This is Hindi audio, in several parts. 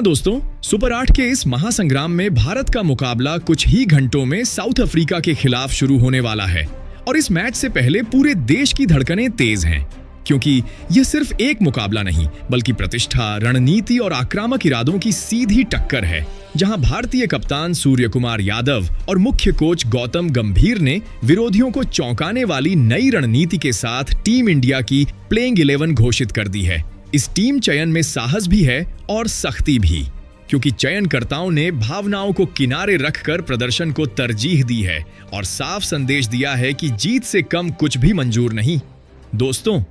हाँ दोस्तों, सुपर 8 के इस महासंग्राम में भारत का मुकाबला कुछ ही घंटों में साउथ अफ्रीका के खिलाफ शुरू होने वाला है। और इस मैच से पहले पूरे देश की धड़कनें तेज हैं, क्योंकि यह सिर्फ एक मुकाबला नहीं बल्कि प्रतिष्ठा, रणनीति और आक्रामक इरादों की सीधी टक्कर है, जहां भारतीय कप्तान सूर्य कुमार यादव और मुख्य कोच गौतम गंभीर ने विरोधियों को चौंकाने वाली नई रणनीति के साथ टीम इंडिया की प्लेइंग 11 घोषित कर दी है। इस टीम चयन में साहस भी है और सख्ती भी, क्योंकि चयनकर्ताओं ने भावनाओं को किनारे रखकर प्रदर्शन को तरजीह दी है और साफ संदेश दिया है कि जीत से कम कुछ भी मंजूर नहीं। दोस्तों,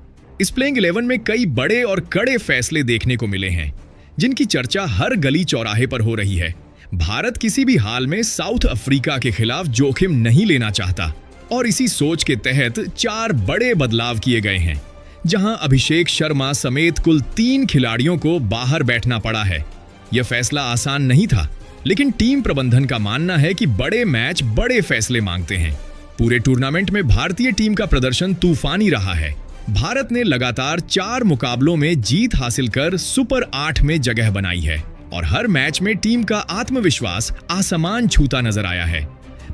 इस प्लेइंग 11 में कई बड़े और कड़े फैसले देखने को मिले हैं, जिनकी चर्चा हर गली चौराहे पर हो रही है। भारत किसी भी हाल में साउथ अफ्रीका के खिलाफ जोखिम नहीं लेना चाहता और इसी सोच के तहत 4 बड़े बदलाव किए गए हैं, जहां अभिषेक शर्मा समेत कुल 3 खिलाड़ियों को बाहर बैठना पड़ा है। यह फैसला आसान नहीं था, लेकिन टीम प्रबंधन का मानना है कि बड़े मैच बड़े फैसले मांगते हैं। पूरे टूर्नामेंट में भारतीय टीम का प्रदर्शन तूफानी रहा है। भारत ने लगातार 4 मुकाबलों में जीत हासिल कर सुपर 8 में जगह बनाई है और हर मैच में टीम का आत्मविश्वास आसमान छूता नजर आया है।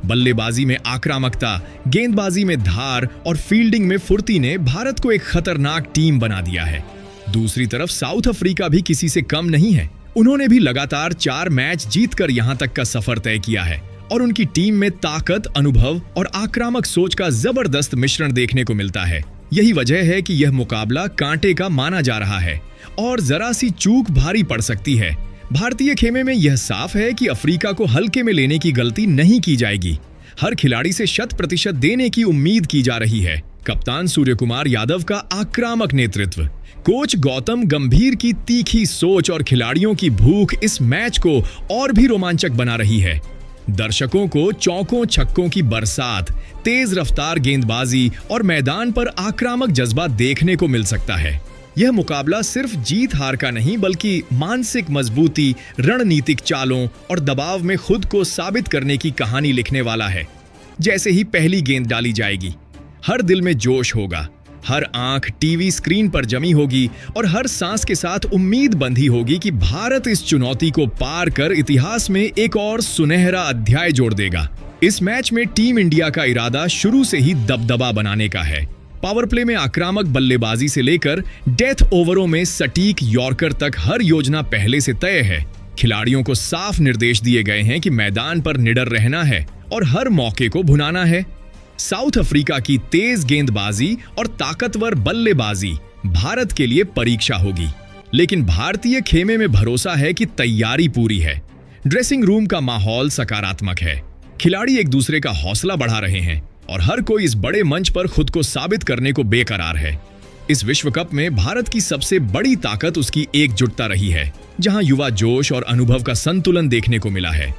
बल्लेबाजी में आक्रामकता, गेंदबाजी में धार और फील्डिंग में फुर्ती ने भारत को एक खतरनाक टीम बना दिया है। दूसरी तरफ साउथ अफ्रीका भी किसी से कम नहीं है। उन्होंने भी लगातार 4 मैच जीतकर यहां तक का सफर तय किया है और उनकी टीम में ताकत, अनुभव और आक्रामक सोच का जबरदस्त मिश्रण देखने को मिलता है। यही वजह है कि यह मुकाबला कांटे का माना जा रहा है और जरा सी चूक भारी पड़ सकती है। भारतीय खेमे में यह साफ है कि अफ्रीका को हल्के में लेने की गलती नहीं की जाएगी। हर खिलाड़ी से 100% देने की उम्मीद की जा रही है। कप्तान सूर्य कुमार यादव का आक्रामक नेतृत्व, कोच गौतम गंभीर की तीखी सोच और खिलाड़ियों की भूख इस मैच को और भी रोमांचक बना रही है। दर्शकों को चौकों छक्कों की बरसात, तेज रफ्तार गेंदबाजी और मैदान पर आक्रामक जज्बा देखने को मिल सकता है। यह मुकाबला सिर्फ जीत हार का नहीं बल्कि मानसिक मजबूती, रणनीतिक चालों और दबाव में खुद को साबित करने की कहानी लिखने वाला है। जैसे ही पहली गेंद डाली जाएगी, हर दिल में जोश होगा, हर आंख टीवी स्क्रीन पर जमी होगी और हर सांस के साथ उम्मीद बंधी होगी कि भारत इस चुनौती को पार कर इतिहास में एक और सुनहरा अध्याय जोड़ देगा। इस मैच में टीम इंडिया का इरादा शुरू से ही दबदबा बनाने का है। पावर प्ले में आक्रामक बल्लेबाजी से लेकर डेथ ओवरों में सटीक यॉर्कर तक हर योजना पहले से तय है। खिलाड़ियों को साफ निर्देश दिए गए हैं कि मैदान पर निडर रहना है और हर मौके को भुनाना है। साउथ अफ्रीका की तेज गेंदबाजी और ताकतवर बल्लेबाजी भारत के लिए परीक्षा होगी, लेकिन भारतीय खेमे में भरोसा है कि तैयारी पूरी है। ड्रेसिंग रूम का माहौल सकारात्मक है, खिलाड़ी एक दूसरे का हौसला बढ़ा रहे हैं और हर कोई इस बड़े मंच पर खुद को साबित करने को बेकरार है। इस विश्व कप में भारत की सबसे बड़ी ताकत उसकी एकजुटता रही है, जहां युवा जोश और अनुभव का संतुलन देखने को मिला है।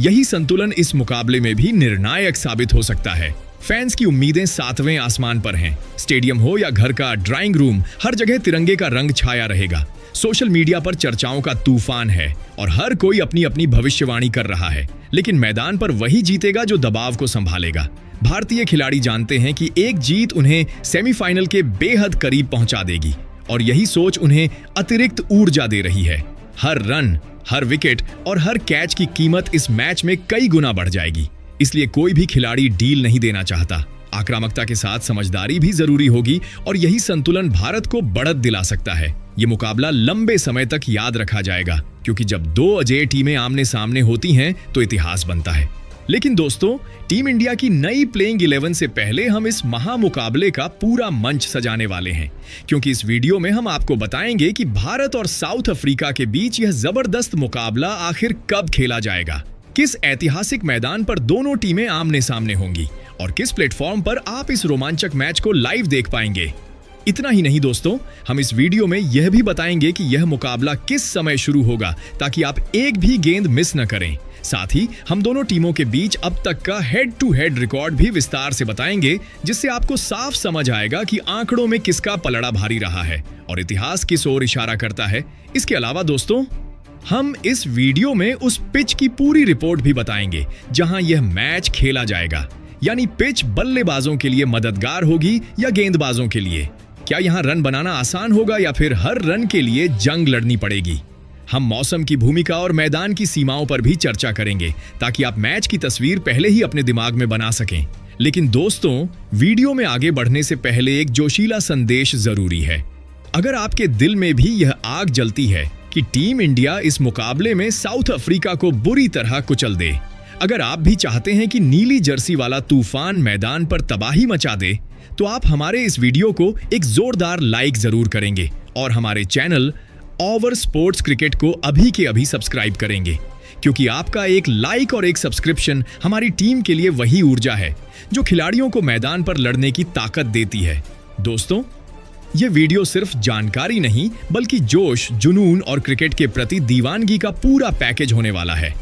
यही संतुलन इस मुकाबले में भी निर्णायक साबित हो सकता है। फैंस की उम्मीदें 7वें आसमान पर हैं। स्टेडियम हो या घर का ड्राइंग रूम, हर जगह तिरंगे का रंग छाया रहेगा। सोशल मीडिया पर चर्चाओं का तूफान है और हर कोई अपनी अपनी भविष्यवाणी कर रहा है, लेकिन मैदान पर वही जीतेगा जो दबाव को संभालेगा। भारतीय खिलाड़ी जानते हैं कि एक जीत उन्हें सेमीफाइनल के बेहद करीब पहुंचा देगी और यही सोच उन्हें अतिरिक्त ऊर्जा दे रही है। हर रन, हर विकेट और हर कैच की कीमत इस मैच में कई गुना बढ़ जाएगी, इसलिए कोई भी खिलाड़ी डील नहीं देना चाहता। आक्रामकता के साथ समझदारी भी जरूरी होगी और यही संतुलन भारत को बढ़त दिला सकता है। ये मुकाबला लंबे समय तक याद रखा जाएगा, क्योंकि जब 2 अजेय टीमें आमने सामने होती हैं तो इतिहास बनता है। लेकिन दोस्तों, टीम इंडिया की नई प्लेइंग 11 से पहले हम इस महामुकाबले का पूरा मंच सजाने वाले हैं, क्योंकि इस वीडियो में हम आपको बताएंगे कि भारत और साउथ अफ्रीका के बीच यह जबरदस्त मुकाबला आखिर कब खेला जाएगा, किस ऐतिहासिक मैदान पर दोनों टीमें आमने सामने होंगी और किस प्लेटफॉर्म पर आप इस रोमांचक मैच को लाइव देख पाएंगे। इतना ही नहीं दोस्तों, हम इस वीडियो में यह भी बताएंगे कि यह मुकाबला किस समय शुरू होगा, ताकि आप एक भी गेंद मिस न करें। साथ ही हम दोनों टीमों के बीच अब तक का हेड टू हेड रिकॉर्ड भी विस्तार से बताएंगे, जिससे आपको साफ समझ आएगा कि आंकड़ों में किसका पलड़ा भारी रहा है और इतिहास किस ओर इशारा करता है। इसके अलावा दोस्तों, हम इस वीडियो में उस पिच की पूरी रिपोर्ट भी बताएंगे जहां यह मैच खेला जाएगा, यानी पिच बल्लेबाजों के लिए मददगार होगी या गेंदबाजों के लिए। क्या यहां रन बनाना आसान होगा या फिर हर रन के लिए जंग लड़नी पड़ेगी। हम मौसम की भूमिका और मैदान की सीमाओं पर भी चर्चा करेंगे ताकि आप मैच की तस्वीर पहले ही अपने दिमाग में बना सकें। लेकिन दोस्तों, वीडियो में आगे बढ़ने से पहले एक जोशीला संदेश जरूरी है। अगर आपके दिल में भी यह आग जलती है कि टीम इंडिया इस मुकाबले में साउथ अफ्रीका को बुरी तरह कुचल दे, अगर आप भी चाहते हैं कि नीली जर्सी वाला तूफान मैदान पर तबाही मचा दे, तो आप हमारे इस वीडियो को एक जोरदार लाइक जरूर करेंगे और हमारे चैनल ओवर स्पोर्ट्स क्रिकेट को अभी के अभी सब्सक्राइब करेंगे, क्योंकि आपका एक लाइक और एक सब्सक्रिप्शन हमारी टीम के लिए वही ऊर्जा है जो खिलाड़ियों को मैदान पर लड़ने की ताकत देती है। दोस्तों, यह वीडियो सिर्फ जानकारी नहीं बल्कि जोश, जुनून और क्रिकेट के प्रति दीवानगी का पूरा पैकेज होने वाला है।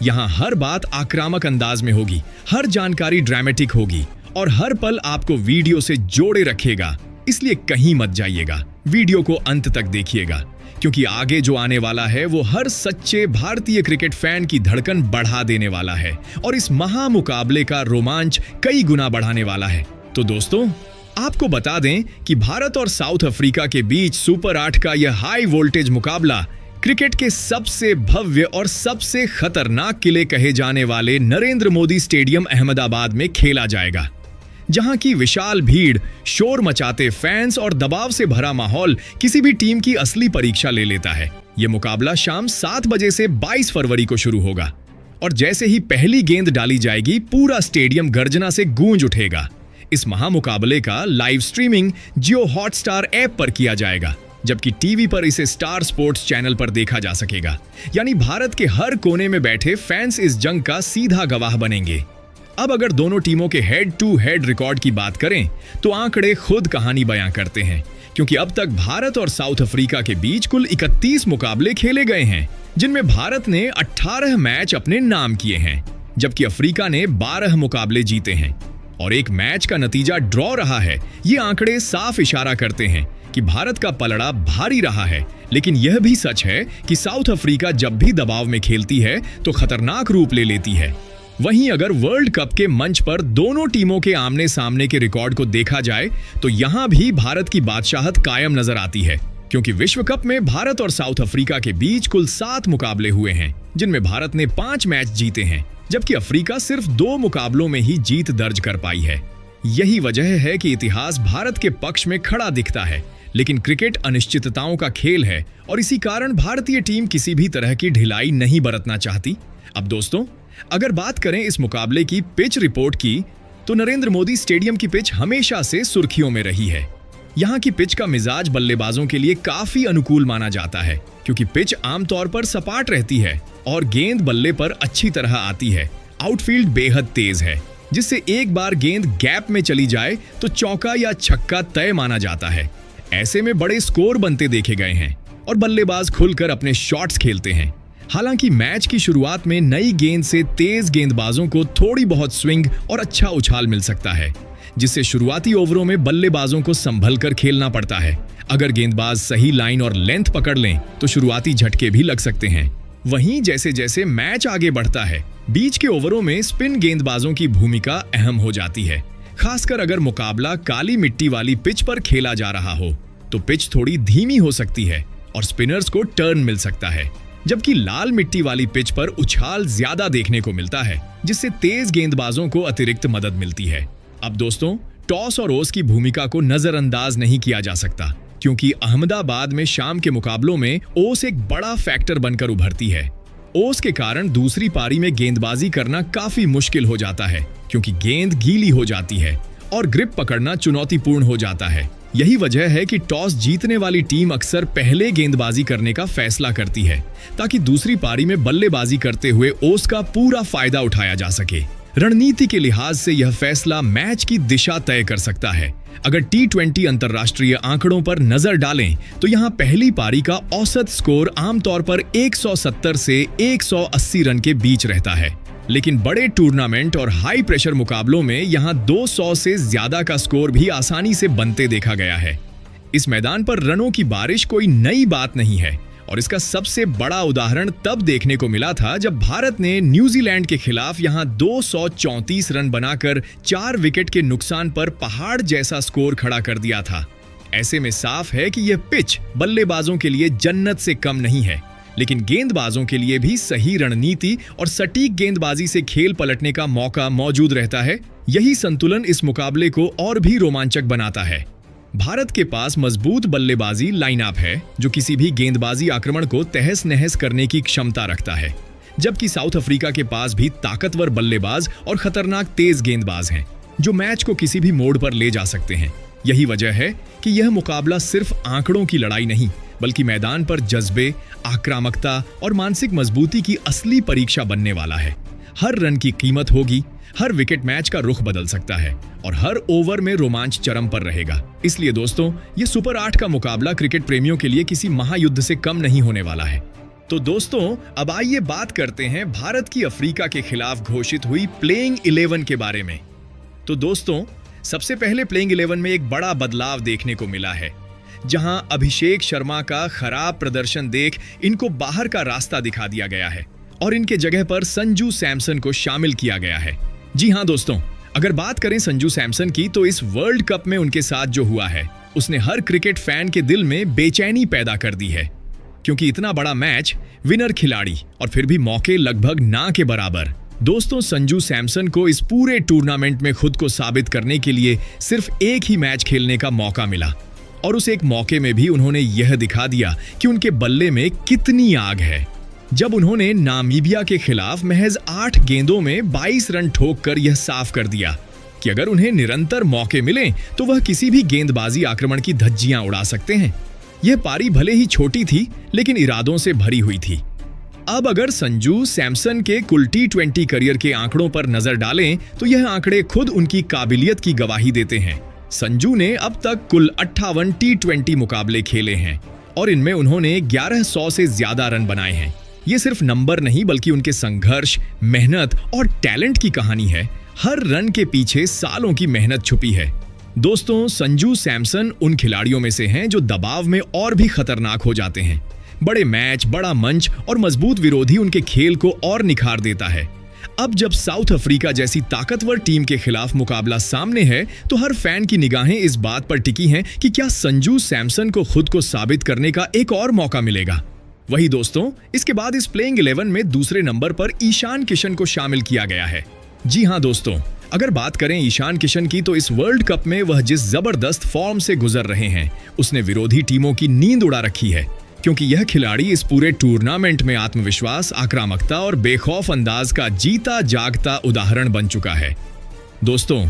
यहाँ हर बात आक्रामक अंदाज में होगी, हर जानकारी ड्रामेटिक होगी और हर पल आपको वीडियो से जोड़े रखेगा। इसलिए कहीं मत जाइएगा, वीडियो को अंत तक देखिएगा, क्योंकि आगे जो आने वाला है वो हर सच्चे भारतीय क्रिकेट फैन की धड़कन बढ़ा देने वाला है और इस महामुकाबले का रोमांच कई गुना बढ़ाने वाला है। तो दोस्तों, आपको बता दें कि भारत और साउथ अफ्रीका के बीच सुपर 8 का यह हाई वोल्टेज मुकाबला क्रिकेट के सबसे भव्य और सबसे खतरनाक किले कहे जाने वाले नरेंद्र मोदी स्टेडियम अहमदाबाद में खेला जाएगा, जहां की विशाल भीड़, शोर मचाते फैंस और दबाव से भरा माहौल किसी भी टीम की असली परीक्षा ले लेता है। यह मुकाबला शाम 7 बजे से 22 फरवरी को शुरू होगा और जैसे ही पहली गेंद डाली जाएगी, पूरा स्टेडियम गर्जना से गूंज उठेगा। इस महामुकाबले का लाइव स्ट्रीमिंग जियो हॉटस्टार ऐप पर किया जाएगा, जबकि टीवी पर इसे स्टार स्पोर्ट्स चैनल पर देखा जा सकेगा। यानी भारत के हर कोने में बैठे फैंस इस जंग का सीधा गवाह बनेंगे। अब अगर दोनों टीमों के हेड टू हेड रिकॉर्ड की बात करें तो आंकड़े खुद कहानी बयां करते हैं, क्योंकि अब तक भारत और साउथ अफ्रीका के बीच कुल 31 मुकाबले खेले गए हैं, जिनमें भारत ने 18 मैच अपने नाम किए हैं, जबकि अफ्रीका ने 12 मुकाबले जीते हैं और एक मैच का नतीजा ड्रॉ रहा है। ये आंकड़े साफ इशारा करते हैं कि भारत का पलड़ा भारी रहा है, लेकिन यह भी सच है कि साउथ अफ्रीका जब भी दबाव में खेलती है तो खतरनाक रूप ले लेती है। वहीं अगर वर्ल्ड कप के मंच पर दोनों टीमों के आमने सामने के रिकॉर्ड को देखा जाए तो यहां भी भारत की बादशाहत कायम नजर आती है, क्योंकि विश्व कप में भारत और साउथ अफ्रीका के बीच कुल 7 मुकाबले हुए हैं, जिनमें भारत ने 5 मैच जीते हैं, जबकि अफ्रीका सिर्फ 2 मुकाबलों में ही जीत दर्ज कर पाई है। यही वजह है कि इतिहास भारत के पक्ष में खड़ा दिखता है, लेकिन क्रिकेट अनिश्चितताओं का खेल है और इसी कारण भारतीय टीम किसी भी तरह की ढिलाई नहीं बरतना चाहती। अब दोस्तों, अगर बात करें इस मुकाबले की पिच रिपोर्ट की, तो नरेंद्र मोदी स्टेडियम की पिच हमेशा से सुर्खियों में रही है। यहाँ की पिच का मिजाज बल्लेबाजों के लिए काफी अनुकूल माना जाता है, क्योंकि पिच आमतौर पर सपाट रहती है और गेंद बल्ले पर अच्छी तरह आती है। आउटफील्ड बेहद तेज है, जिससे एक बार गेंद गैप में चली जाए तो चौका या छक्का तय माना जाता है। ऐसे में बड़े स्कोर बनते देखे गए हैं और बल्लेबाज खुलकर अपने शॉट्स खेलते हैं। हालांकि मैच की शुरुआत में नई गेंद से तेज गेंदबाजों को थोड़ी बहुत स्विंग और अच्छा उछाल मिल सकता है, जिससे शुरुआती ओवरों में बल्लेबाजों को संभल कर खेलना पड़ता है। अगर गेंदबाज सही लाइन और लेंथ पकड़ लें तो शुरुआती झटके भी लग सकते हैं। वहीं जैसे जैसे मैच आगे बढ़ता है, बीच के ओवरों में स्पिन गेंदबाजों की भूमिका अहम हो जाती है। खासकर अगर मुकाबला काली मिट्टी वाली पिच पर खेला जा रहा हो तो पिच थोड़ी धीमी हो सकती है और स्पिनर्स को टर्न मिल सकता है, जबकि लाल मिट्टी वाली पिच पर उछाल ज्यादा देखने को मिलता है, जिससे तेज गेंदबाजों को अतिरिक्त मदद मिलती है। अब दोस्तों, टॉस और ओस की भूमिका को नजरअंदाज नहीं किया जा सकता, क्योंकि अहमदाबाद में शाम के मुकाबलों में ओस एक बड़ा फैक्टर बनकर उभरती है। ओस के कारण दूसरी पारी में गेंदबाजी करना काफी मुश्किल हो जाता है, क्योंकि गेंद गीली हो जाती है और ग्रिप पकड़ना चुनौतीपूर्ण हो जाता है। यही वजह है कि टॉस जीतने वाली टीम अक्सर पहले गेंदबाजी करने का फैसला करती है, ताकि दूसरी पारी में बल्लेबाजी करते हुए ओस का पूरा फायदा उठाया जा सके। रणनीति के लिहाज से यह फैसला मैच की दिशा तय कर सकता है। अगर T20 अंतर्राष्ट्रीय आंकड़ों पर नजर डालें तो यहाँ पहली पारी का औसत स्कोर आमतौर पर 170 से 180 रन के बीच रहता है, लेकिन बड़े टूर्नामेंट और हाई प्रेशर मुकाबलों में यहाँ 200 से ज्यादा का स्कोर भी आसानी से बनते देखा गया है। इस मैदान पर रनों की बारिश कोई नई बात नहीं है और इसका सबसे बड़ा उदाहरण तब देखने को मिला था जब भारत ने न्यूजीलैंड के खिलाफ यहां 234 रन बनाकर 4 विकेट के नुकसान पर पहाड़ जैसा स्कोर खड़ा कर दिया था। ऐसे में साफ है कि यह पिच बल्लेबाजों के लिए जन्नत से कम नहीं है, लेकिन गेंदबाजों के लिए भी सही रणनीति और सटीक गेंदबाजी से खेल पलटने का मौका मौजूद रहता है। यही संतुलन इस मुकाबले को और भी रोमांचक बनाता है। भारत के पास मजबूत बल्लेबाजी लाइनअप है जो किसी भी गेंदबाजी आक्रमण को तहस नहस करने की क्षमता रखता है, जबकि साउथ अफ्रीका के पास भी ताकतवर बल्लेबाज और खतरनाक तेज गेंदबाज हैं जो मैच को किसी भी मोड़ पर ले जा सकते हैं। यही वजह है कि यह मुकाबला सिर्फ आंकड़ों की लड़ाई नहीं, बल्कि मैदान पर जज्बे, आक्रामकता और मानसिक मजबूती की असली परीक्षा बनने वाला है। हर रन की कीमत होगी, हर विकेट मैच का रुख बदल सकता है और हर ओवर में रोमांच चरम पर रहेगा। इसलिए दोस्तों, ये सुपर 8 का मुकाबला क्रिकेट प्रेमियों के लिए किसी महायुद्ध से कम नहीं होने वाला है। तो दोस्तों, अब आइए बात करते हैं भारत की अफ्रीका के खिलाफ घोषित हुई प्लेइंग 11 के बारे में। तो दोस्तों, सबसे पहले प्लेइंग 11 में एक बड़ा बदलाव देखने को मिला है, जहां अभिषेक शर्मा का खराब प्रदर्शन देख इनको बाहर का रास्ता दिखा दिया गया है और इनके जगह पर संजू सैमसन को शामिल किया गया है। जी हां दोस्तों, अगर बात करें संजू सैमसन की, तो इस वर्ल्ड कप में उनके साथ जो हुआ है उसने हर क्रिकेट फैन के दिल में बेचैनी पैदा कर दी है, क्योंकि इतना बड़ा मैच, विनर खिलाड़ी और फिर भी मौके लगभग ना के बराबर। दोस्तों, संजू सैमसन को इस पूरे टूर्नामेंट में खुद को साबित करने के लिए सिर्फ एक ही मैच खेलने का मौका मिला और उस एक मौके में भी उन्होंने यह दिखा दिया कि उनके बल्ले में कितनी आग है, जब उन्होंने नामीबिया के खिलाफ महज 8 गेंदों में 22 रन ठोक कर यह साफ कर दिया कि अगर उन्हें निरंतर मौके मिले तो वह किसी भी गेंदबाजी आक्रमण की धज्जियां उड़ा सकते हैं। यह पारी भले ही छोटी थी, लेकिन इरादों से भरी हुई थी। अब अगर संजू सैमसन के कुल T20 करियर के आंकड़ों पर नजर डालें तो यह आंकड़े खुद उनकी काबिलियत की गवाही देते हैं। संजू ने अब तक कुल 58 T20 मुकाबले खेले हैं और इनमें उन्होंने 1100 से ज्यादा रन बनाए हैं। ये सिर्फ नंबर नहीं, बल्कि उनके संघर्ष, मेहनत और टैलेंट की कहानी है। हर रन के पीछे सालों की मेहनत छुपी है। दोस्तों, संजू सैमसन उन खिलाड़ियों में से हैं जो दबाव में और भी खतरनाक हो जाते हैं। बड़े मैच, बड़ा मंच और मजबूत विरोधी उनके खेल को और निखार देता है। अब जब साउथ अफ्रीका जैसी ताकतवर टीम के खिलाफ मुकाबला सामने है, तो हर फैन की निगाहें इस बात पर टिकी हैं कि क्या संजू सैमसन को खुद को साबित करने का एक और मौका मिलेगा। वही दोस्तों, इसके बाद इस प्लेइंग 11 में दूसरे नंबर पर ईशान किशन को शामिल किया गया है। जी हां दोस्तों, अगर बात करें ईशान किशन की, तो इस वर्ल्ड कप में वह जिस जबरदस्त फॉर्म से गुजर रहे हैं, उसने विरोधी टीमों की नींद उड़ा रखी है, क्योंकि यह खिलाड़ी इस पूरे टूर्नामेंट में आत्मविश्वास, आक्रामकता और बेखौफ अंदाज का जीता जागता उदाहरण बन चुका है। दोस्तों,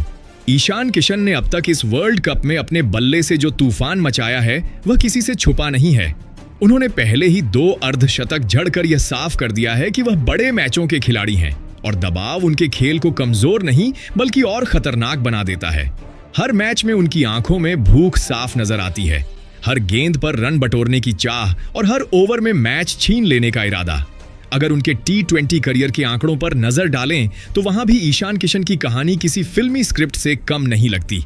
ईशान किशन ने अब तक इस वर्ल्ड कप में अपने बल्ले से जो तूफान मचाया है, वह किसी से छुपा नहीं है। उन्होंने पहले ही 2 अर्धशतक जड़कर यह साफ कर दिया है कि वह बड़े मैचों के खिलाड़ी हैं और दबाव उनके खेल को कमजोर नहीं, बल्कि और खतरनाक बना देता है। हर मैच में उनकी आंखों में भूख साफ नजर आती है, हर गेंद पर रन बटोरने की चाह और हर ओवर में मैच छीन लेने का इरादा। अगर उनके T20 करियर के आंकड़ों पर नजर डालें तो वहां भी ईशान किशन की कहानी किसी फिल्मी स्क्रिप्ट से कम नहीं लगती।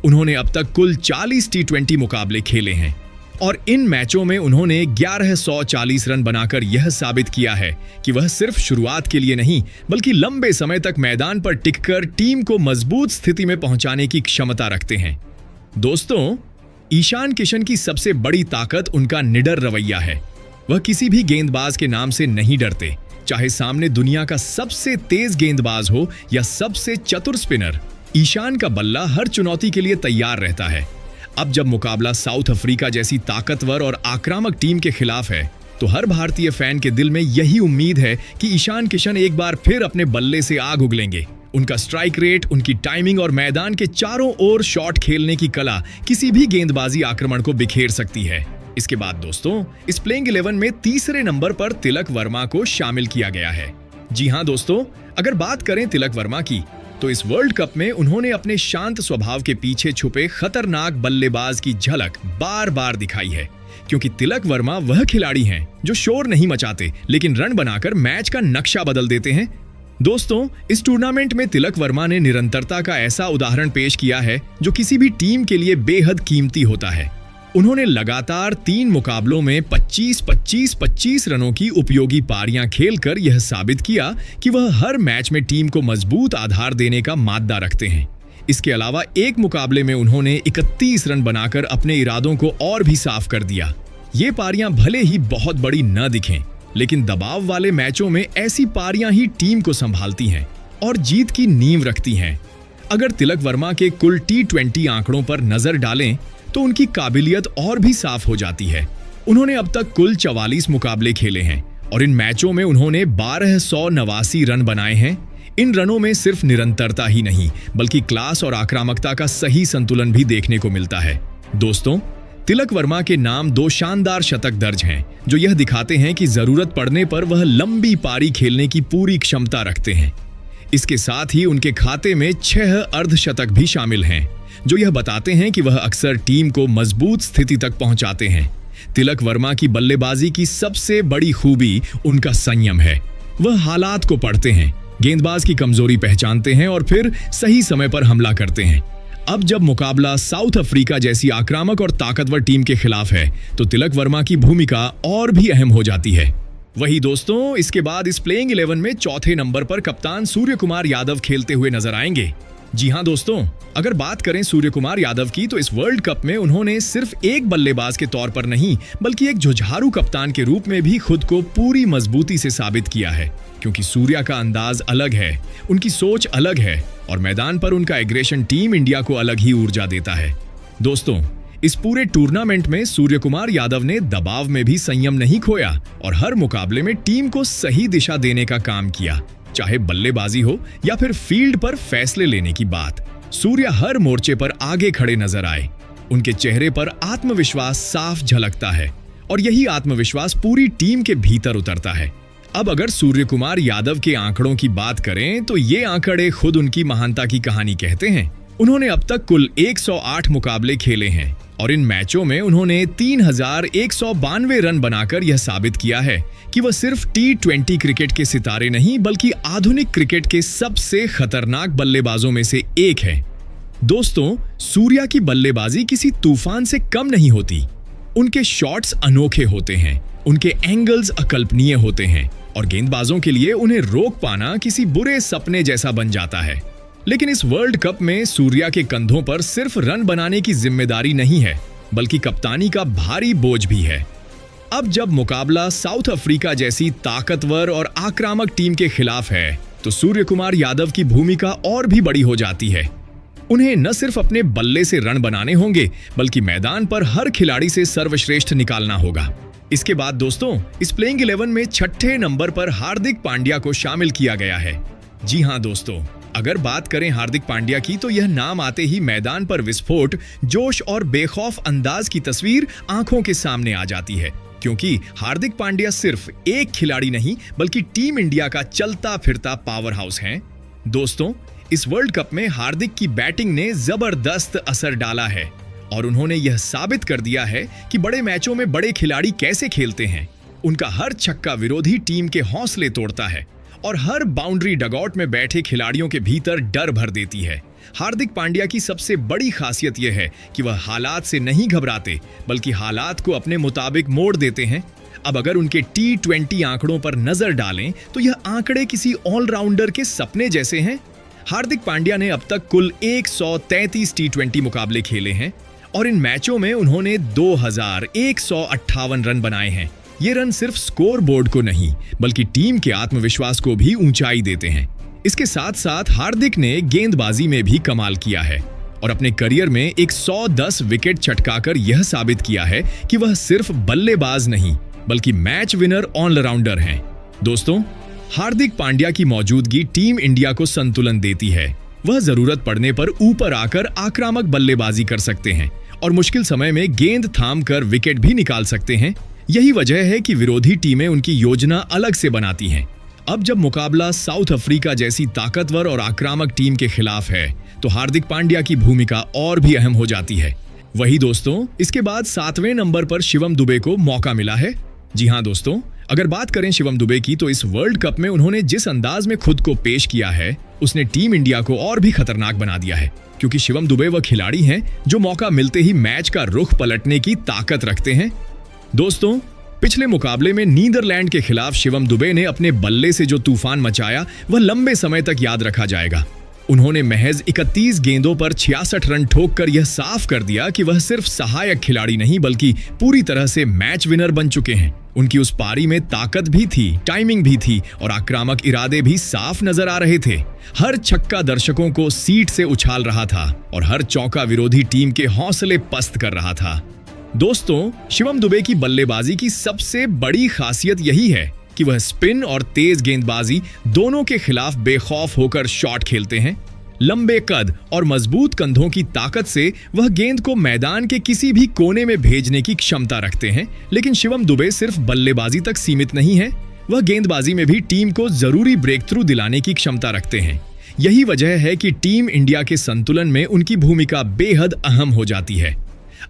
उन्होंने अब तक कुल 40 T20 मुकाबले खेले हैं और इन मैचों में उन्होंने 1140 रन बनाकर यह साबित किया है कि वह सिर्फ शुरुआत के लिए नहीं, बल्कि लंबे समय तक मैदान पर टिककर टीम को मजबूत स्थिति में पहुंचाने की क्षमता रखते हैं। दोस्तों, ईशान किशन की सबसे बड़ी ताकत उनका निडर रवैया है। वह किसी भी गेंदबाज के नाम से नहीं डरते, चाहे सामने दुनिया का सबसे तेज गेंदबाज हो या सबसे चतुर स्पिनर। ईशान का बल्ला हर चुनौती के लिए तैयार रहता है। अब जब मुकाबला साउथ अफ्रीका जैसी ताकतवर और आक्रामक टीम के खिलाफ है, तो हर भारतीय फैन के दिल में यही उम्मीद है कि ईशान किशन एक बार फिर अपने बल्ले से आग उगलेंगे। उनका स्ट्राइक रेट, उनकी टाइमिंग और मैदान के चारों ओर शॉट खेलने की कला किसी भी गेंदबाजी आक्रमण को बिखेर सकती है। इसके बाद दोस्तों, इस प्लेइंग 11 में तीसरे नंबर पर तिलक वर्मा को शामिल किया गया है। जी हां दोस्तों, अगर बात करें तिलक वर्मा की, तो इस वर्ल्ड कप में उन्होंने अपने शांत स्वभाव के पीछे छुपे खतरनाक बल्लेबाज की झलक बार बार दिखाई है, क्योंकि तिलक वर्मा वह खिलाड़ी हैं जो शोर नहीं मचाते, लेकिन रन बनाकर मैच का नक्शा बदल देते हैं। दोस्तों, इस टूर्नामेंट में तिलक वर्मा ने निरंतरता का ऐसा उदाहरण पेश किया है जो किसी भी टीम के लिए बेहद कीमती होता है। उन्होंने लगातार 3 मुकाबलों में 25-25-25 रनों की उपयोगी पारियां खेलकर यह साबित किया कि वह हर मैच में टीम को मजबूत आधार देने का माद्दा रखते हैं। इसके अलावा एक मुकाबले में उन्होंने 31 रन बनाकर अपने इरादों को और भी साफ कर दिया। ये पारियां भले ही बहुत बड़ी न दिखें, लेकिन दबाव वाले मैचों में ऐसी पारियां ही टीम को संभालती हैं और जीत की नींव रखती हैं। अगर तिलक वर्मा के कुल T20 आंकड़ों पर नजर डालें तो उनकी काबिलियत और भी साफ हो जाती है। उन्होंने अब तक कुल 44 मुकाबले खेले हैं और इन मैचों में उन्होंने 1289 रन बनाए हैं। इन रनों में सिर्फ निरंतरता ही नहीं बल्कि क्लास और आक्रामकता का सही संतुलन भी देखने को मिलता है। दोस्तों, तिलक वर्मा के नाम 2 शानदार शतक दर्ज हैं जो यह दिखाते हैं कि जरूरत पड़ने पर वह लंबी पारी खेलने की पूरी क्षमता रखते हैं। इसके साथ ही उनके खाते में 6 अर्धशतक भी शामिल हैं जो यह बताते हैं कि वह अक्सर टीम को मजबूत स्थिति तक पहुंचाते हैं। तिलक वर्मा की बल्लेबाजी की सबसे बड़ी खूबी उनका संयम है। वह हालात को पढ़ते हैं, गेंदबाज की कमजोरी पहचानते हैं और फिर सही समय पर हमला करते हैं। अब जब मुकाबला साउथ अफ्रीका जैसी आक्रामक और ताकतवर टीम के खिलाफ है तो तिलक वर्मा की भूमिका और भी अहम हो जाती है। वही दोस्तों, इसके बाद इस प्लेइंग 11 में चौथे नंबर पर कप्तान सूर्य कुमार यादव खेलते हुए नजर आएंगे। जी हां दोस्तों, अगर बात करें सूर्य कुमार यादव की तो इस वर्ल्ड कप में उन्होंने सिर्फ एक बल्लेबाज के तौर पर नहीं बल्कि एक जुझारू कप्तान के रूप में भी खुद को पूरी मजबूती से साबित किया है। क्योंकि सूर्या का अंदाज अलग है, उनकी सोच अलग है और मैदान पर उनका एग्रेशन टीम इंडिया को अलग ही ऊर्जा देता है। दोस्तों, इस पूरे टूर्नामेंट में सूर्य कुमार यादव ने दबाव में भी संयम नहीं खोया और हर मुकाबले में टीम को सही दिशा देने का काम किया, चाहे बल्लेबाजी हो या फिर फील्ड पर फैसले लेने की बात। सूर्या हर मोर्चे पर आगे खड़े नजर आए। उनके चेहरे पर आत्मविश्वास साफ झलकता है और यही आत्मविश्वास पूरी टीम के भीतर उतरता है। अब अगर सूर्य कुमार यादव के आंकड़ों की बात करें तो ये आंकड़े खुद उनकी महानता की कहानी कहते हैं। उन्होंने अब तक कुल 108 मुकाबले खेले हैं और इन मैचों में उन्होंने 3192 रन बनाकर यह साबित किया है कि वह सिर्फ T20 क्रिकेट के सितारे नहीं बल्कि आधुनिक क्रिकेट के सबसे खतरनाक बल्लेबाजों में से एक है। दोस्तों, सूर्या की बल्लेबाजी किसी तूफान से कम नहीं होती। उनके शॉट्स अनोखे होते हैं, उनके एंगल्स अकल्पनीय होते हैं और गेंदबाजों के लिए उन्हें रोक पाना किसी बुरे सपने जैसा बन जाता है। लेकिन इस वर्ल्ड कप में सूर्या के कंधों पर सिर्फ रन बनाने की जिम्मेदारी नहीं है बल्कि कप्तानी का भारी बोझ भी है। अब जब मुकाबला साउथ अफ्रीका जैसी ताकतवर और आक्रामक टीम के खिलाफ है तो सूर्य कुमार यादव की भूमिका और भी बड़ी हो जाती है। उन्हें न सिर्फ अपने बल्ले से रन बनाने होंगे बल्कि मैदान पर हर खिलाड़ी से सर्वश्रेष्ठ निकालना होगा। इसके बाद दोस्तों, इस प्लेइंग 11 में 6ठे नंबर पर हार्दिक पांड्या को शामिल किया गया है। जी हां दोस्तों, अगर बात करें हार्दिक पांड्या की तो यह नाम आते ही मैदान पर विस्फोट, जोश और बेखौफ अंदाज की तस्वीर आंखों के सामने आ जाती है। क्योंकि हार्दिक पांड्या सिर्फ एक खिलाड़ी नहीं बल्कि टीम इंडिया का चलता फिरता पावर हाउस हैं। दोस्तों, इस वर्ल्ड कप में हार्दिक की बैटिंग ने जबरदस्त असर डाला है और उन्होंने यह साबित कर दिया है कि बड़े मैचों में बड़े खिलाड़ी कैसे खेलते हैं। उनका हर छक्का विरोधी टीम के हौसले तोड़ता है और हर बाउंड्री डगआउट में बैठे खिलाड़ियों के भीतर डर भर देती है। हार्दिक पांड्या की सबसे बड़ी खासियत यह है कि वह हालात से नहीं घबराते बल्कि हालात को अपने मुताबिक मोड़ देते हैं। अब अगर उनके T20 आंकड़ों पर नजर डालें तो यह आंकड़े किसी ऑलराउंडर के सपने जैसे हैं। हार्दिक पांड्या ने अब तक कुल 133 T20 मुकाबले खेले हैं और इन मैचों में उन्होंने 2158 रन बनाए हैं। ये रन सिर्फ स्कोर बोर्ड को नहीं बल्कि टीम के आत्मविश्वास को भी ऊंचाई देते हैं। इसके साथ साथ हार्दिक ने गेंदबाजी में भी कमाल किया है और अपने करियर में 110 विकेट चटकाकर यह साबित किया है कि वह सिर्फ बल्लेबाज नहीं बल्कि मैच विनर ऑलराउंडर हैं। दोस्तों, हार्दिक पांड्या की मौजूदगी टीम इंडिया को संतुलन देती है। वह जरूरत पड़ने पर ऊपर आकर आक्रामक बल्लेबाजी कर सकते हैं और मुश्किल समय में गेंद थाम कर विकेट भी निकाल सकते हैं। यही वजह है कि विरोधी टीमें उनकी योजना अलग से बनाती हैं। अब जब मुकाबला साउथ अफ्रीका जैसी ताकतवर और आक्रामक टीम के खिलाफ है तो हार्दिक पांड्या की भूमिका और भी अहम हो जाती है। वही दोस्तों, इसके बाद 7वें नंबर पर शिवम दुबे को मौका मिला है। जी हां दोस्तों, अगर बात करें शिवम दुबे की तो इस वर्ल्ड कप में उन्होंने जिस अंदाज में खुद को पेश किया है उसने टीम इंडिया को और भी खतरनाक बना दिया है। क्योंकि शिवम दुबे वह खिलाड़ी हैं जो मौका मिलते ही मैच का रुख पलटने की ताकत रखते हैं। दोस्तों, पिछले मुकाबले में नीदरलैंड के खिलाफ शिवम दुबे ने अपने बल्ले से जो तूफान मचाया वह लंबे समय तक याद रखा जाएगा। उन्होंने महज 31 गेंदों पर 66 रन ठोककर यह साफ कर दिया कि वह सिर्फ सहायक खिलाड़ी नहीं बल्कि पूरी तरह से मैच विनर बन चुके हैं। उनकी उस पारी में ताकत भी थी, टाइमिंग भी थी और आक्रामक इरादे भी साफ नजर आ रहे थे। हर छक्का दर्शकों को सीट से उछाल रहा था और हर चौका विरोधी टीम के हौसले पस्त कर रहा था। दोस्तों, शिवम दुबे की बल्लेबाजी की सबसे बड़ी खासियत यही है कि वह स्पिन और तेज गेंदबाजी दोनों के खिलाफ बेखौफ होकर शॉट खेलते हैं। लंबे कद और मजबूत कंधों की ताकत से वह गेंद को मैदान के किसी भी कोने में भेजने की क्षमता रखते हैं। लेकिन शिवम दुबे सिर्फ बल्लेबाजी तक सीमित नहीं है, वह गेंदबाजी में भी टीम को जरूरी ब्रेक थ्रू दिलाने की क्षमता रखते हैं। यही वजह है कि टीम इंडिया के संतुलन में उनकी भूमिका बेहद अहम हो जाती है।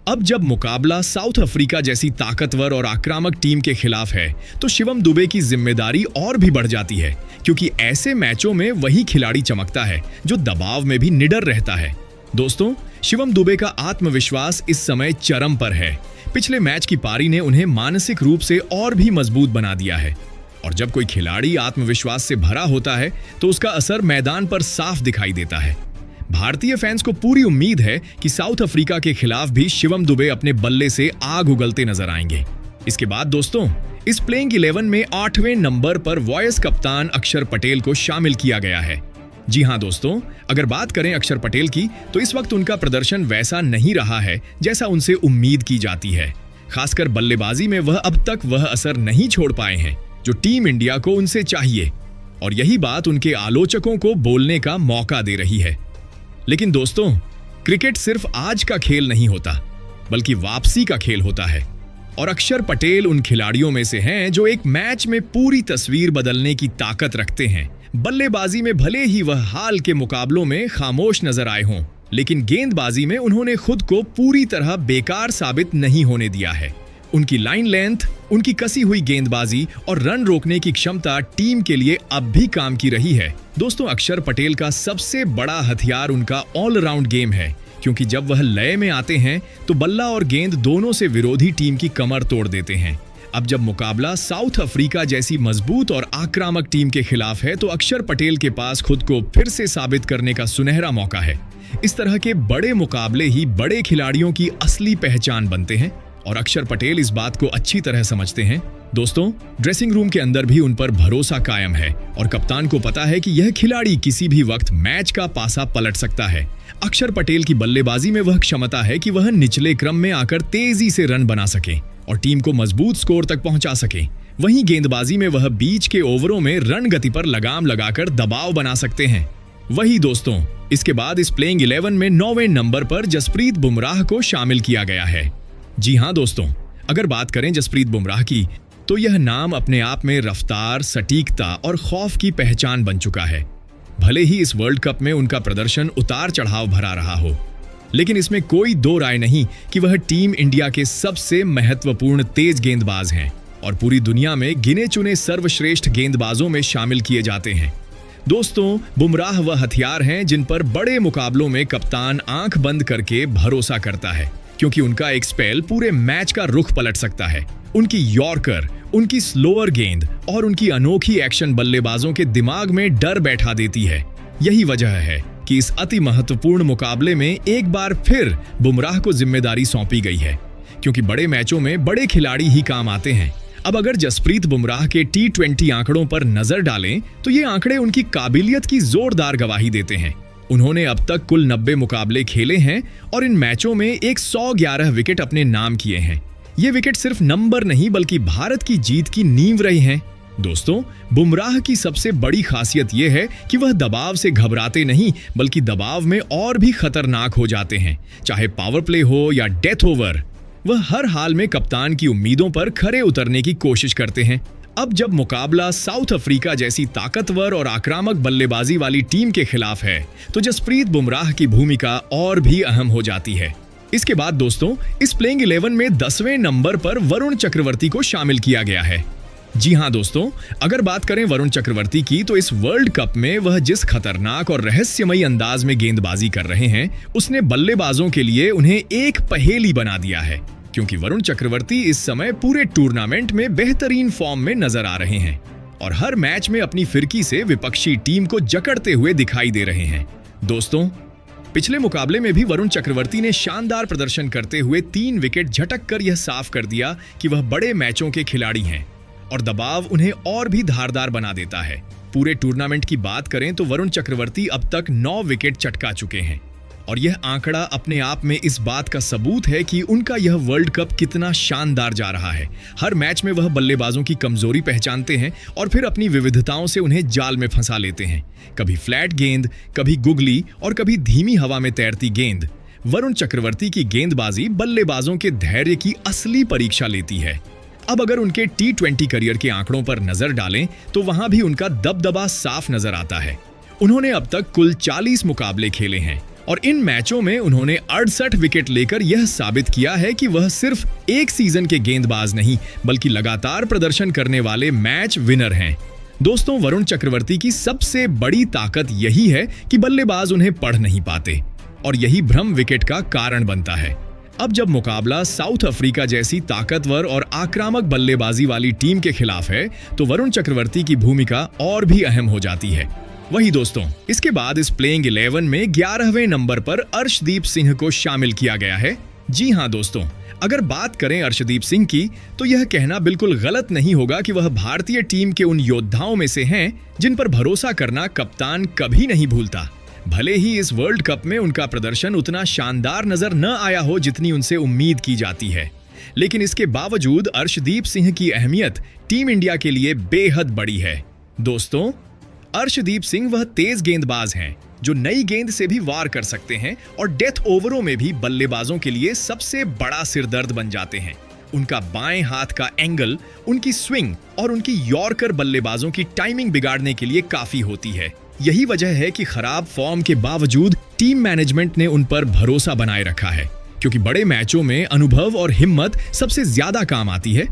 अब जब मुकाबला साउथ अफ्रीका जैसी ताकतवर और आक्रामक टीम के खिलाफ है तो शिवम दुबे की जिम्मेदारी और भी बढ़ जाती है, क्योंकि ऐसे मैचों में वही खिलाड़ी चमकता है जो दबाव में भी निडर रहता है। दोस्तों, शिवम दुबे का आत्मविश्वास इस समय चरम पर है। पिछले मैच की पारी ने उन्हें मानसिक रूप से और भी मजबूत बना दिया है और जब कोई खिलाड़ी आत्मविश्वास से भरा होता है तो उसका असर मैदान पर साफ दिखाई देता है। भारतीय फैंस को पूरी उम्मीद है कि साउथ अफ्रीका के खिलाफ भी शिवम दुबे अपने बल्ले से आग उगलते नजर आएंगे। इसके बाद दोस्तों, इस प्लेइंग 11 में 8वें नंबर पर वाइस कप्तान अक्षर पटेल को शामिल किया गया है। जी हां दोस्तों, अगर बात करें अक्षर पटेल की तो इस वक्त उनका प्रदर्शन वैसा नहीं रहा है जैसा उनसे उम्मीद की जाती है। खासकर बल्लेबाजी में वह अब तक वह असर नहीं छोड़ पाए हैं जो टीम इंडिया को उनसे चाहिए और यही बात उनके आलोचकों को बोलने का मौका दे रही है। लेकिन दोस्तों, क्रिकेट सिर्फ आज का खेल नहीं होता बल्कि वापसी का खेल होता है और अक्षर पटेल उन खिलाड़ियों में से हैं जो एक मैच में पूरी तस्वीर बदलने की ताकत रखते हैं। बल्लेबाजी में भले ही वह हाल के मुकाबलों में खामोश नजर आए हों, लेकिन गेंदबाजी में उन्होंने खुद को पूरी तरह बेकार साबित नहीं होने दिया है। उनकी लाइन लेंथ, उनकी कसी हुई गेंदबाजी और रन रोकने की क्षमता टीम के लिए अब भी काम की रही है। दोस्तों, अक्षर पटेल का सबसे बड़ा हथियार उनका ऑलराउंड गेम है, क्योंकि जब वह लय में आते हैं तो बल्ला और गेंद दोनों से विरोधी टीम की कमर तोड़ देते हैं। अब जब मुकाबला साउथ अफ्रीका जैसी मजबूत और आक्रामक टीम के खिलाफ है तो अक्षर पटेल के पास खुद को फिर से साबित करने का सुनहरा मौका है। इस तरह के बड़े मुकाबले ही बड़े खिलाड़ियों की असली पहचान बनते हैं और अक्षर पटेल इस बात को अच्छी तरह समझते हैं। दोस्तों, ड्रेसिंग रूम के अंदर भी उन पर भरोसा कायम है और कप्तान को पता है कि यह खिलाड़ी किसी भी वक्त मैच का पासा पलट सकता है। अक्षर पटेल की बल्लेबाजी में वह क्षमता है कि वह निचले क्रम में आकर तेजी से रन बना सके और टीम को मजबूत स्कोर तक पहुंचा सके। वहीं गेंदबाजी में वह बीच के ओवरों में रन गति पर लगाम लगाकर दबाव बना सकते हैं। वही दोस्तों, इसके बाद इस प्लेइंग 11 में 9वें नंबर पर जसप्रीत बुमराह को शामिल किया गया है। जी हां दोस्तों, अगर बात करें जसप्रीत बुमराह की तो यह नाम अपने आप में रफ्तार, सटीकता और खौफ की पहचान बन चुका है। भले ही इस वर्ल्ड कप में उनका प्रदर्शन उतार चढ़ाव भरा रहा हो, लेकिन इसमें कोई दो राय नहीं कि वह टीम इंडिया के सबसे महत्वपूर्ण तेज गेंदबाज हैं और पूरी दुनिया में गिने चुने सर्वश्रेष्ठ गेंदबाजों में शामिल किए जाते हैं। दोस्तों, बुमराह वह हथियार हैं जिन पर बड़े मुकाबलों में कप्तान आंख बंद करके भरोसा करता है, क्योंकि उनका एक स्पेल पूरे मैच का रुख पलट सकता है। उनकी यॉर्कर, उनकी स्लोअर गेंद और उनकी अनोखी एक्शन बल्लेबाजों के दिमाग में डर बैठा देती है। यही वजह है कि इस अति महत्वपूर्ण मुकाबले में एक बार फिर बुमराह को जिम्मेदारी सौंपी गई है, क्योंकि बड़े मैचों में बड़े खिलाड़ी ही काम आते हैं। अब अगर जसप्रीत बुमराह के T20 आंकड़ों पर नजर डालें तो ये आंकड़े उनकी काबिलियत की जोरदार गवाही देते हैं। उन्होंने अब तक कुल 90 मुकाबले खेले हैं और इन मैचों में 111 विकेट अपने नाम किए हैं। ये विकेट सिर्फ नंबर नहीं बल्कि भारत की जीत की नींव रही हैं। दोस्तों, बुमराह की सबसे बड़ी खासियत यह है कि वह दबाव से घबराते नहीं बल्कि दबाव में और भी खतरनाक हो जाते हैं। चाहे पावर प्ले हो या डेथ ओवर, वह हर हाल में कप्तान की उम्मीदों पर खरे उतरने की कोशिश करते हैं। अब जब मुकाबला साउथ अफ्रीका जैसी ताकतवर और आक्रामक बल्लेबाजी वाली टीम के खिलाफ है तो जसप्रीत बुमराह की भूमिका और भी अहम हो जाती है। इसके बाद दोस्तों, इस प्लेइंग 11 में 10वें नंबर पर वरुण चक्रवर्ती को शामिल किया गया है। जी हां दोस्तों, अगर बात करें वरुण चक्रवर्ती की तो इस वर्ल्ड कप में वह जिस खतरनाक और रहस्यमयी अंदाज में गेंदबाजी कर रहे हैं, उसने बल्लेबाजों के लिए उन्हें एक पहेली बना दिया है, क्योंकि वरुण चक्रवर्ती इस समय पूरे टूर्नामेंट में बेहतरीन फॉर्म में नजर आ रहे हैं और हर मैच में अपनी फिरकी से विपक्षी टीम को जकड़ते हुए दिखाई दे रहे हैं। दोस्तों, पिछले मुकाबले में भी वरुण चक्रवर्ती ने शानदार प्रदर्शन करते हुए 3 विकेट झटक कर यह साफ कर दिया कि वह बड़े मैचों के खिलाड़ी हैं और दबाव उन्हें और भी धारदार बना देता है। पूरे टूर्नामेंट की बात करें तो वरुण चक्रवर्ती अब तक 9 विकेट चटका चुके हैं और यह आंकड़ा अपने आप में इस बात का सबूत है कि उनका यह वर्ल्ड कप कितना शानदार जा रहा है। हर मैच में वह बल्लेबाजों की कमजोरी पहचानते हैं और फिर अपनी विविधताओं से उन्हें जाल में फंसा लेते हैं। कभी फ्लैट गेंद, कभी गुगली और कभी धीमी हवा में तैरती गेंद। वरुण चक्रवर्ती की गेंदबाजी बल्लेबाजों के धैर्य की असली परीक्षा लेती है। अब अगर उनके T20 करियर के आंकड़ों पर नजर डालें तो वहां भी उनका दबदबा साफ नजर आता है। उन्होंने अब तक कुल 40 मुकाबले खेले हैं और इन मैचों में उन्होंने 68 विकेट लेकर यह साबित किया है कि वह सिर्फ एक सीजन के गेंदबाज नहीं बल्कि लगातार प्रदर्शन करने वाले मैच विनर हैं। दोस्तों, वरुण चक्रवर्ती की सबसे बड़ी ताकत यही है कि बल्लेबाज उन्हें पढ़ नहीं पाते और यही भ्रम विकेट का कारण बनता है। अब जब मुकाबला साउथ अफ्रीका जैसी ताकतवर और आक्रामक बल्लेबाजी वाली टीम के खिलाफ है तो वरुण चक्रवर्ती की भूमिका और भी अहम हो जाती है। वही दोस्तों, इसके बाद इस प्लेइंग 11 में 11वें नंबर पर अर्शदीप सिंह को शामिल किया गया है। जी हां दोस्तों, अगर बात करें अर्शदीप सिंह की तो यह कहना बिल्कुल गलत नहीं होगा कि वह भारतीय टीम के उन योद्धाओं में से हैं जिन पर भरोसा करना कप्तान कभी नहीं भूलता। भले ही इस वर्ल्ड कप में उनका प्रदर्शन उतना शानदार नजर न आया हो जितनी उनसे उम्मीद की जाती है, लेकिन इसके बावजूद अर्शदीप सिंह की अहमियत टीम इंडिया के लिए बेहद बड़ी है। दोस्तों, अर्शदीप सिंह वह तेज गेंदबाज हैं जो नई गेंद से भी वार कर सकते हैं और डेथ ओवरों में भी बल्लेबाजों के लिए सबसे बड़ा सिरदर्द बन जाते हैं। उनका बाएं हाथ का एंगल, उनकी स्विंग और उनकी यॉर्कर बल्लेबाजों की टाइमिंग बिगाड़ने के लिए काफी होती है। यही वजह है कि खराब फॉर्म के बावजूद टीम मैनेजमेंट ने उन पर भरोसा बनाए रखा है, क्योंकि बड़े मैचों में अनुभव और हिम्मत सबसे ज्यादा काम आती है।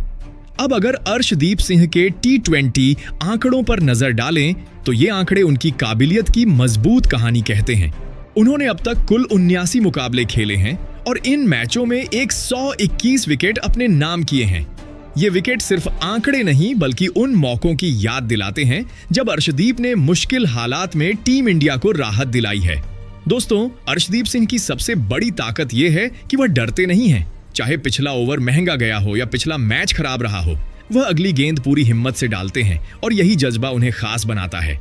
अब अगर अर्शदीप सिंह के T20 आंकड़ों पर नजर डालें तो ये आंकड़े उनकी काबिलियत की मजबूत कहानी कहते हैं। उन्होंने अब तक कुल 79 मुकाबले खेले हैं और इन मैचों में 121 विकेट अपने नाम किए हैं। ये विकेट सिर्फ आंकड़े नहीं बल्कि उन मौकों की याद दिलाते हैं जब अर्शदीप ने मुश्किल हालात में टीम इंडिया को राहत दिलाई है। दोस्तों, अर्शदीप सिंह की सबसे बड़ी ताकत यह है कि वह डरते नहीं हैं। चाहे पिछला ओवर महंगा गया हो या पिछला मैच खराब रहा हो, वह अगली गेंद पूरी हिम्मत से डालते हैं और यही जज्बा उन्हें खास बनाता है।